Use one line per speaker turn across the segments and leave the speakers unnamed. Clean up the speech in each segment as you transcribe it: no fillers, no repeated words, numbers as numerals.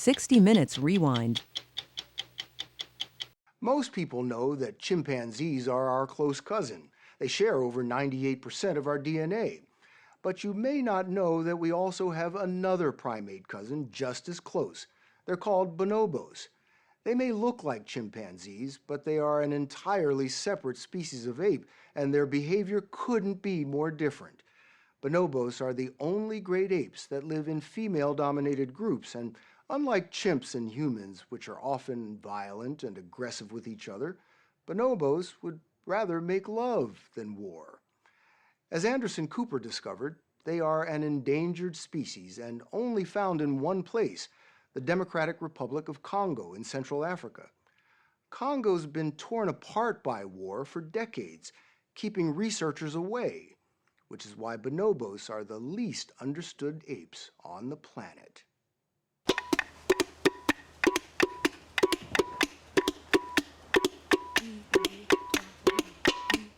60 Minutes Rewind.
Most people know that chimpanzees are our close cousin. They share over 98% of our DNA. But you may not know that we also have another primate cousin just as close. They're called bonobos. They may look like chimpanzees, but they are an entirely separate species of ape, and their behavior couldn't be more different. Bonobos are the only great apes that live in female-dominated groups, and unlike chimps and humans, which are often violent and aggressive with each other, bonobos would rather make love than war. As Anderson Cooper discovered, they are an endangered species and only found in one place, the Democratic Republic of Congo in Central Africa. Congo's been torn apart by war for decades, keeping researchers away, which is why bonobos are the least understood apes on the planet.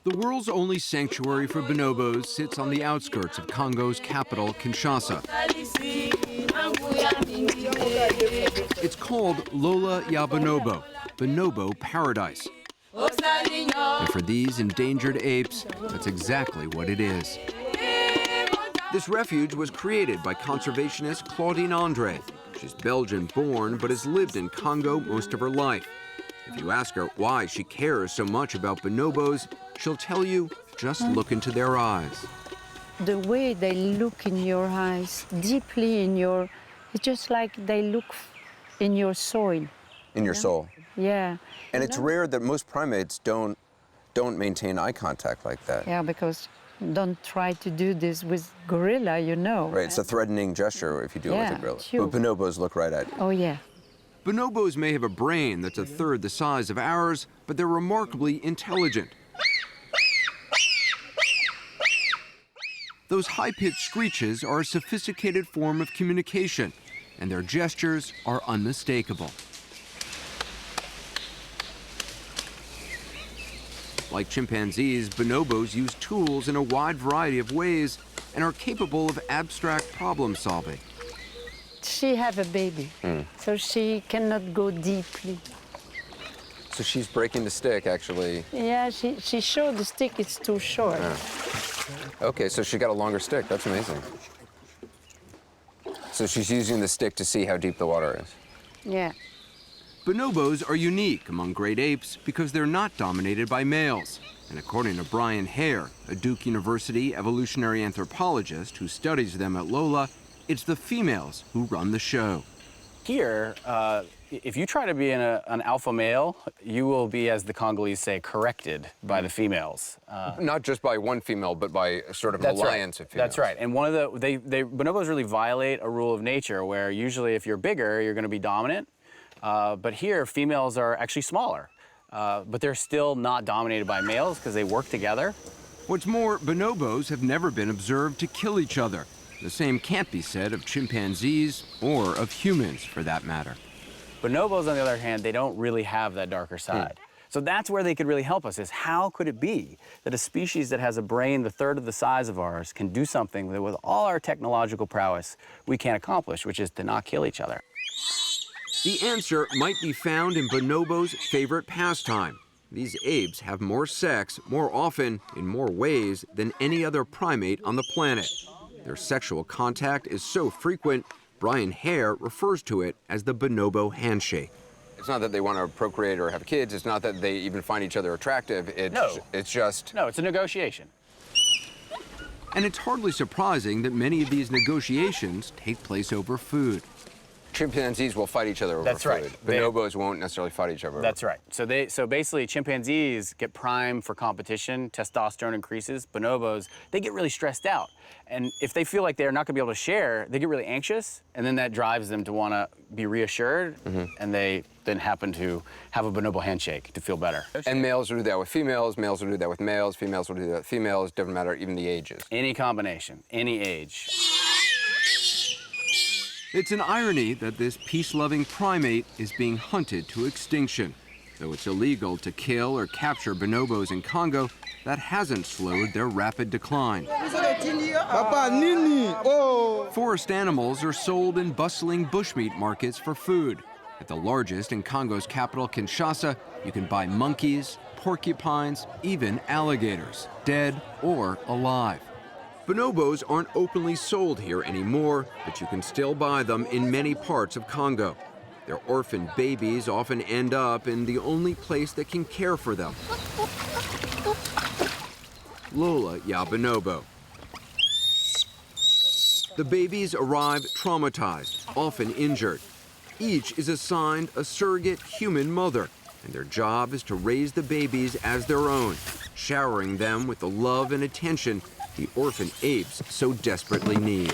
The world's only sanctuary for bonobos sits on the outskirts of Congo's capital, Kinshasa. It's called Lola ya Bonobo, Bonobo Paradise. And for these endangered apes, that's exactly what it is. This refuge was created by conservationist Claudine Andre. She's Belgian-born, but has lived in Congo most of her life. If you ask her why she cares so much about bonobos, she'll tell you, just look into their eyes.
The way they look in your eyes, deeply in your, it's just like they look in your soul.
In your soul?
Yeah.
And it's rare that most primates don't maintain eye contact like that.
Yeah, because don't try to do this with gorilla, you know.
Right, it's a threatening gesture if you do it with a gorilla.
Sure.
But bonobos look right at you.
Oh, yeah.
Bonobos may have a brain that's a third the size of ours, but they're remarkably intelligent. Those high-pitched screeches are a sophisticated form of communication, and their gestures are unmistakable. Like chimpanzees, bonobos use tools in a wide variety of ways and are capable of abstract problem solving.
She have a baby, so she cannot go deeply.
So she's breaking the stick, actually.
Yeah, she showed the stick, it's too short.
Okay, so she got a longer stick. That's amazing. So she's using the stick to see how deep the water is.
Yeah.
Bonobos are unique among great apes because they're not dominated by males. And according to Brian Hare, a Duke University evolutionary anthropologist who studies them at Lola, it's the females who run the show.
Here, if you try to be an alpha male, you will be, as the Congolese say, corrected by the females.
Not just by one female, but by sort of an alliance of females.
That's right. And one of the, bonobos really violate a rule of nature where usually if you're bigger, you're going to be dominant. But here, females are actually smaller. But they're still not dominated by males because they work together.
What's more, bonobos have never been observed to kill each other. The same can't be said of chimpanzees or of humans, for that matter.
Bonobos, on the other hand, they don't really have that darker side. So that's where they could really help us, is how could it be that a species that has a brain the third of the size of ours can do something that with all our technological prowess we can't accomplish, which is to not kill each other?
The answer might be found in bonobos' favorite pastime. These apes have more sex, more often, in more ways, than any other primate on the planet. Their sexual contact is so frequent, Brian Hare refers to it as the bonobo handshake.
It's not that they want to procreate or have kids. It's not that they even find each other attractive. It's just...
No, it's a negotiation.
And it's hardly surprising that many of these negotiations take place over food.
Chimpanzees will fight each other over food.
Right.
Bonobos won't necessarily fight each other.
That's right. So basically chimpanzees get primed for competition, testosterone increases. Bonobos, they get really stressed out. And if they feel like they're not gonna be able to share, they get really anxious, and then that drives them to wanna be reassured, and they then happen to have a bonobo handshake to feel better.
And males will do that with females, males will do that with males, females will do that with females, doesn't matter even the ages.
Any combination, any age.
It's an irony that this peace-loving primate is being hunted to extinction. Though it's illegal to kill or capture bonobos in Congo, that hasn't slowed their rapid decline. Forest animals are sold in bustling bushmeat markets for food. At the largest in Congo's capital, Kinshasa, you can buy monkeys, porcupines, even alligators, dead or alive. Bonobos aren't openly sold here anymore, but you can still buy them in many parts of Congo. Their orphaned babies often end up in the only place that can care for them. Lola ya Bonobo. The babies arrive traumatized, often injured. Each is assigned a surrogate human mother, and their job is to raise the babies as their own, showering them with the love and attention the orphan apes so desperately need.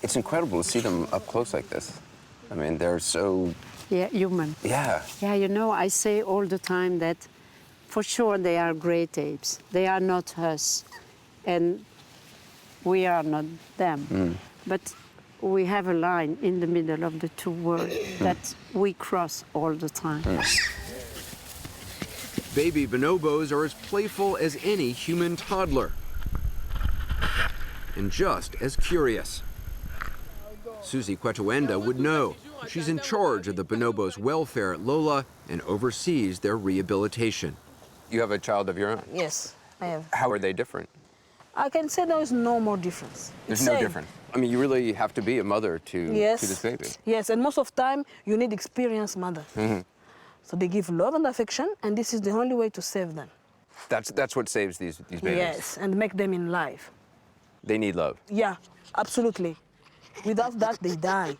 It's incredible to see them up close like this. I mean, they're so...
Yeah, human.
Yeah.
Yeah, you know, I say all the time that for sure they are great apes. They are not us, and we are not them. But we have a line in the middle of the two worlds that we cross all the time.
Baby bonobos are as playful as any human toddler, and just as curious. Susie Kwetowenda would know. She's in charge of the bonobos' welfare at Lola and oversees their rehabilitation.
You have a child of your own?
Yes, I have.
How are they different?
I can say there is no more difference.
There's
It's
no
same.
difference. I mean, you really have to be a mother to this baby.
Yes, and most of the time, you need experienced mother. So they give love and affection, and this is the only way to save them.
That's what saves these babies.
Yes, and make them in life.
They need love.
Yeah, absolutely. Without that, they die.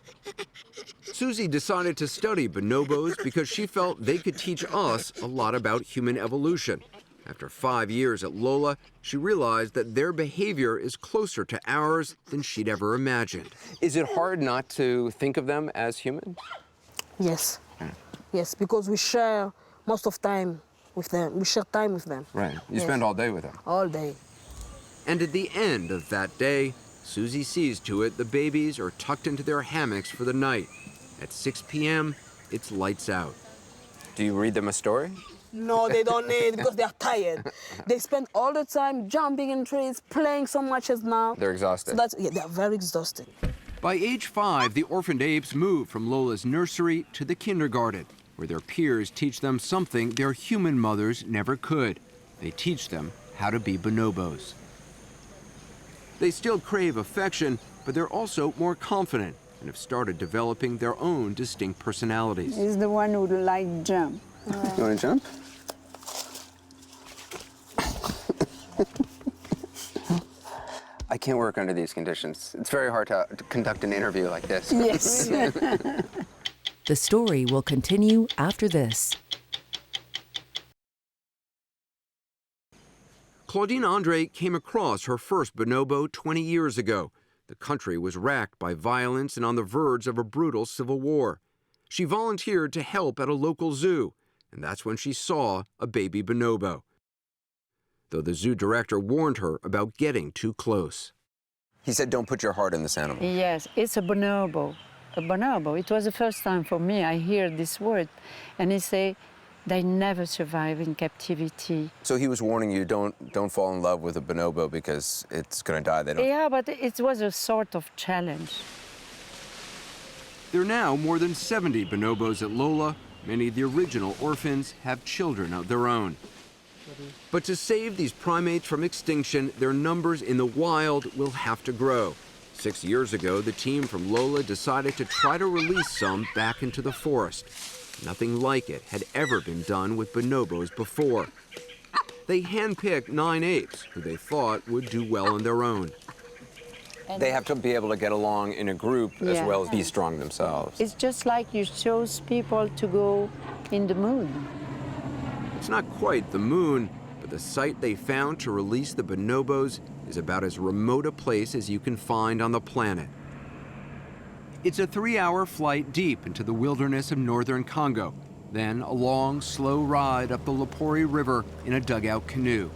Susie decided to study bonobos because she felt they could teach us a lot about human evolution. After 5 years at Lola, she realized that their behavior is closer to ours than she'd ever imagined.
Is it hard not to think of them as human?
Yes. Yes, because we share most of time with them. We share time with them.
Right. You
Yes.
spend all day with them.
All day.
And at the end of that day, Susie sees to it the babies are tucked into their hammocks for the night. At 6 p.m., it's lights out.
Do you read them a story?
No, they don't need because they are tired. They spend all the time jumping in trees, playing so much as now.
They're exhausted.
So that's, yeah, they are very exhausted.
By age 5, the orphaned apes move from Lola's nursery to the kindergarten, where their peers teach them something their human mothers never could. They teach them how to be bonobos. They still crave affection, but they're also more confident and have started developing their own distinct personalities.
He's the one who like jump.
You want to jump? I can't work under these conditions. It's very hard to conduct an interview like this.
Yes.
The story will continue after this.
Claudine Andre came across her first bonobo 20 years ago. The country was racked by violence and on the verge of a brutal civil war. She volunteered to help at a local zoo, and that's when she saw a baby bonobo. Though the zoo director warned her about getting too close.
He said, don't put your heart in this animal.
Yes, it's a bonobo. A bonobo. It was the first time for me I hear this word. And he say, they never survive in captivity.
So he was warning you, don't fall in love with a bonobo because it's going to die. They don't.
Yeah, but it was a sort of challenge.
There are now more than 70 bonobos at Lola. Many of the original orphans have children of their own. But to save these primates from extinction, their numbers in the wild will have to grow. 6 years ago, the team from Lola decided to try to release some back into the forest. Nothing like it had ever been done with bonobos before. They handpicked 9 apes who they thought would do well on their own.
They have to be able to get along in a group as
Yeah.
well as be strong themselves.
It's just like you chose people to go in the moon.
It's not quite the moon, but the site they found to release the bonobos is about as remote a place as you can find on the planet. It's a 3-hour flight deep into the wilderness of northern Congo, then a long, slow ride up the Lopori River in a dugout canoe.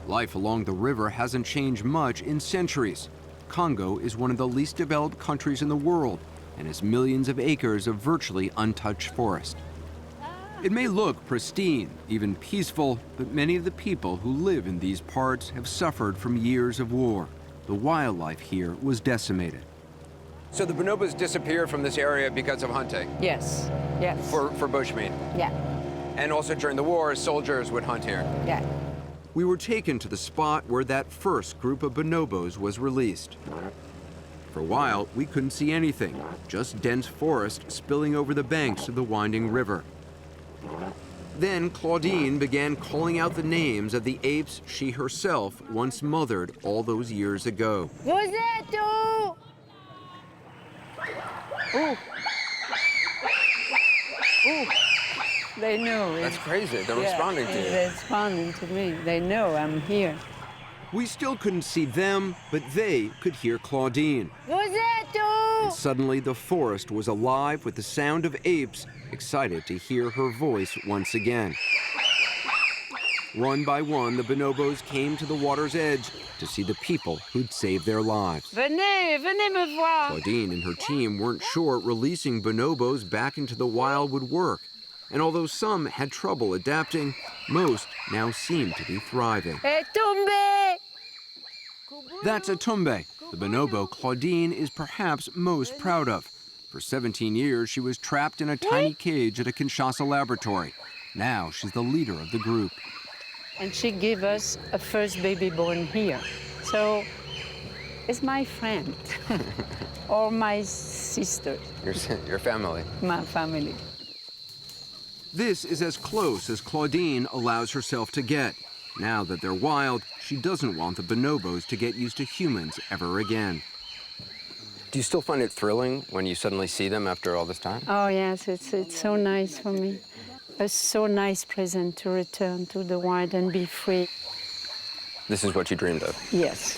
Life along the river hasn't changed much in centuries. Congo is one of the least developed countries in the world and has millions of acres of virtually untouched forest. It may look pristine, even peaceful, but many of the people who live in these parts have suffered from years of war. The wildlife here was decimated.
So the bonobos disappeared from this area because of hunting?
Yes, yes.
For bushmeat?
Yeah,
And also during the war, soldiers would hunt here?
yeah.
We were taken to the spot where that first group of bonobos was released. For a while, we couldn't see anything, just dense forest spilling over the banks of the winding river. Then Claudine began calling out the names of the apes she herself once mothered all those years ago.
Rosetto! Ooh. Ooh. They know.
That's crazy. They're responding to you.
They're responding to me. They know I'm here.
We still couldn't see them, but they could hear Claudine.
Rosetto!
And suddenly the forest was alive with the sound of apes, excited to hear her voice once again. One by one, the bonobos came to the water's edge to see the people who'd saved their lives.
Venez, venez me voir.
Claudine and her team weren't sure releasing bonobos back into the wild would work. And although some had trouble adapting, most now seem to be thriving.
Et tombé!
That's a tumbe, the bonobo Claudine is perhaps most proud of. For 17 years, she was trapped in a tiny cage at a Kinshasa laboratory. Now she's the leader of the group.
And she gave us a first baby born here. So it's my friend or my sister,
Your family.
my family.
This is as close as Claudine allows herself to get. Now that they're wild, she doesn't want the bonobos to get used to humans ever again.
Do you still find it thrilling when you suddenly see them after all this time?
Oh yes, it's so nice for me. A so nice present to return to the wild and be free.
This is what you dreamed of?
Yes.